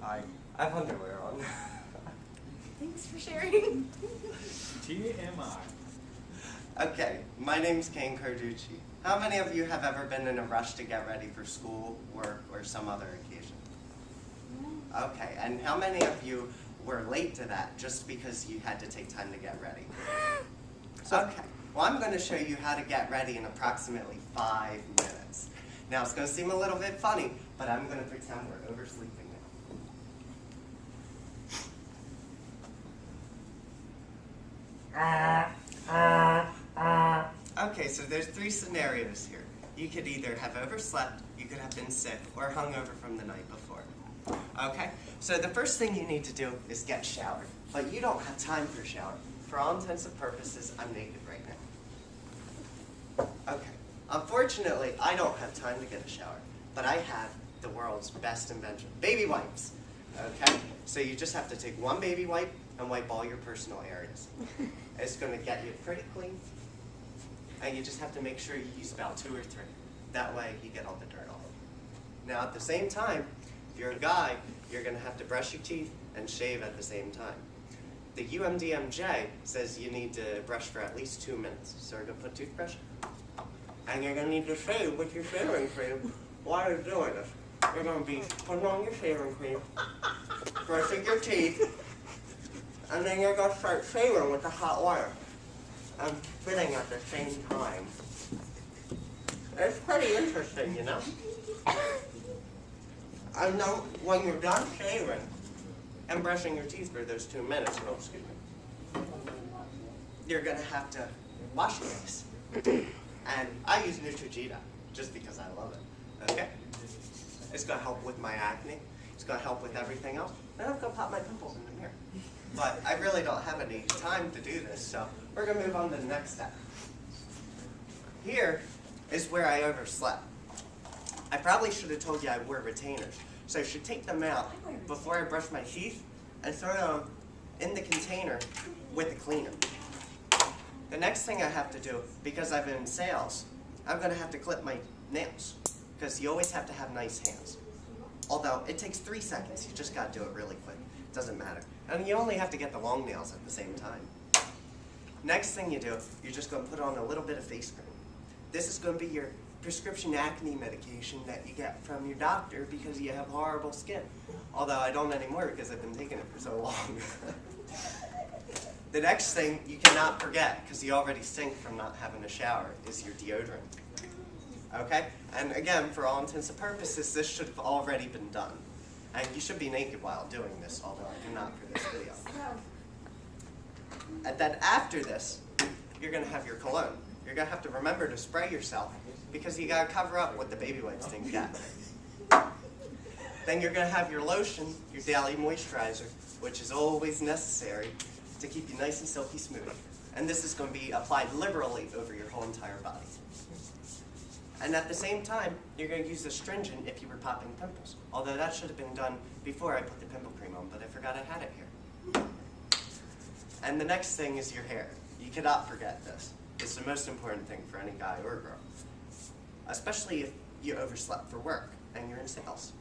I have underwear on. Thanks for sharing. TMI. Okay, my name's Kane Carducci. How many of you have ever been in a rush to get ready for school, work, or some other occasion? Okay, and how many of you were late to that just because you had to take time to get ready? Okay, well I'm going to show you how to get ready in approximately 5 minutes. Now it's going to seem a little bit funny, but I'm going to pretend we're oversleeping now. Okay, so there's 3 scenarios here. You could either have overslept, you could have been sick, or hungover from the night before. Okay, so the first thing you need to do is get showered. But you don't have time for a shower. For all intents and purposes, I'm naked right now. Okay, unfortunately, I don't have time to get a shower, but I have the world's best invention, baby wipes. Okay, so you just have to take 1 baby wipe and wipe all your personal areas. It's going to get you pretty clean. And you just have to make sure you use about 2 or 3. That way you get all the dirt off. Now at the same time, if you're a guy, you're going to have to brush your teeth and shave at the same time. The UMDMJ says you need to brush for at least 2 minutes. So we're going to put toothbrush. And you're going to need to shave with your shaving cream while you're doing this. You're going to be putting on your shaving cream, brushing your teeth, and then you're going to start shaving with the hot water. And spitting at the same time. It's pretty interesting, you know? And then when you're done shaving and brushing your teeth for those 2 minutes, you're going to have to wash your face. And I use Neutrogena just because I love it, okay? It's going to help with my acne. It's going to help with everything else. Then I'm going to pop my pimples in the mirror. But I really don't have any time to do this, so we're going to move on to the next step. Here is where I overslept. I probably should have told you I wore retainers, so I should take them out before I brush my teeth and throw them in the container with a cleaner. The next thing I have to do, because I'm in sales, I'm going to have to clip my nails, because you always have to have nice hands. Although it takes 3 seconds, you just got to do it really quick. It doesn't matter. And you only have to get the long nails at the same time. Next thing you do, you're just going to put on a little bit of face cream. This is going to be your prescription acne medication that you get from your doctor because you have horrible skin. Although I don't anymore because I've been taking it for so long. The next thing you cannot forget, because you already stink from not having a shower, is your deodorant. Okay? And again, for all intents and purposes, this should have already been done. And you should be naked while doing this, although I cannot for this video. And then after this, you're going to have your cologne. You're going to have to remember to spray yourself because you got to cover up what the baby wipes didn't get. Then you're going to have your lotion, your daily moisturizer, which is always necessary to keep you nice and silky smooth. And this is going to be applied liberally over your whole entire body. And at the same time, you're going to use astringent if you were popping pimples. Although that should have been done before I put the pimple cream on, but I forgot I had it here. And the next thing is your hair. You cannot forget this. It's the most important thing for any guy or girl. Especially if you overslept for work and you're in sales.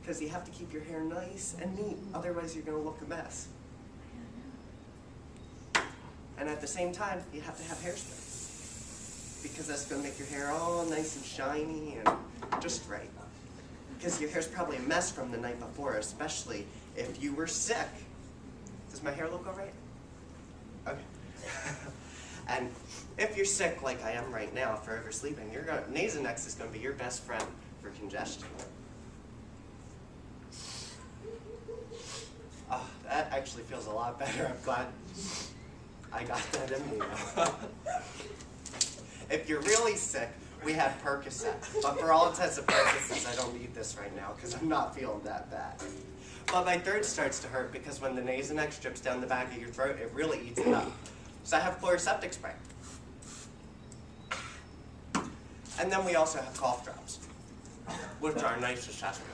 Because you have to keep your hair nice and neat, otherwise you're going to look a mess. And at the same time, you have to have hairspray. Because that's going to make your hair all nice and shiny and just right. Because your hair's probably a mess from the night before, especially if you were sick. Does my hair look all right? Okay. And if you're sick like I am right now for oversleeping, Nasonex is going to be your best friend for congestion. Oh, that actually feels a lot better. I'm glad I got that in me now. If you're really sick, we have Percocet. But for all intents and purposes, I don't need this right now because I'm not feeling that bad. But my throat starts to hurt because when the Nasonex drips down the back of your throat, it really eats it up. So I have Chloraseptic spray. And then we also have cough drops, which are a nice assessment.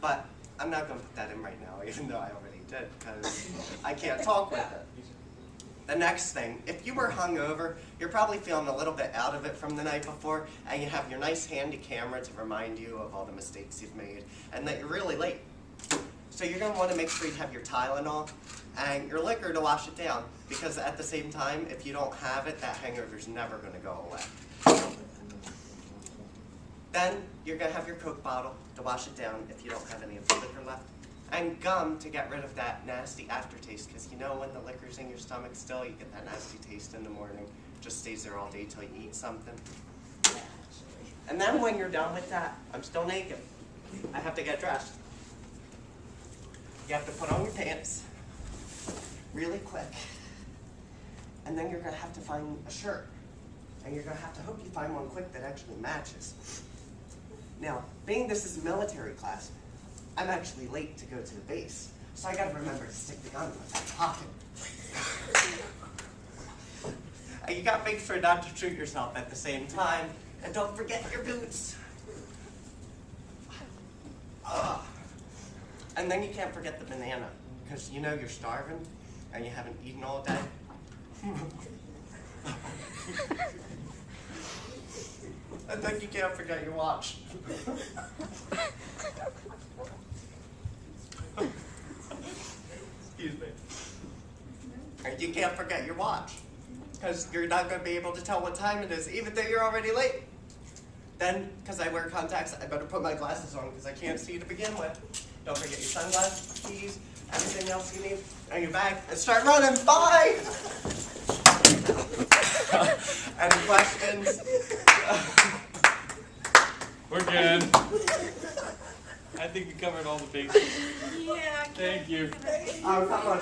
But I'm not going to put that in right now, even though I already did, because I can't talk with it. The next thing, if you were hungover, you're probably feeling a little bit out of it from the night before, and you have your nice handy camera to remind you of all the mistakes you've made, and that you're really late. So you're going to want to make sure you have your Tylenol and your liquor to wash it down, because at the same time, if you don't have it, that hangover's never going to go away. Then you're going to have your Coke bottle to wash it down if you don't have any of the liquor left, and gum to get rid of that nasty aftertaste, because you know when the liquor's in your stomach still, you get that nasty taste in the morning. It just stays there all day till you eat something. And then when you're done with that, I'm still naked. I have to get dressed. You have to put on your pants really quick. And then you're going to have to find a shirt. And you're going to have to hope you find one quick that actually matches. Now, being this is a military class, I'm actually late to go to the base. So I got to remember to stick the gun in my back pocket. And you got to make sure not to shoot yourself at the same time. And don't forget your boots. And then you can't forget the banana, because you know you're starving and you haven't eaten all day. And then you can't forget your watch. Excuse me. And you can't forget your watch, because you're not going to be able to tell what time it is, even though you're already late. Then, because I wear contacts, I better put my glasses on because I can't see to begin with. Don't forget your sunglasses, keys, everything else you need, and your bag, and start running. Bye! Any questions? We're good. I think we covered all the bases. Yeah. Thank you. Oh, come on.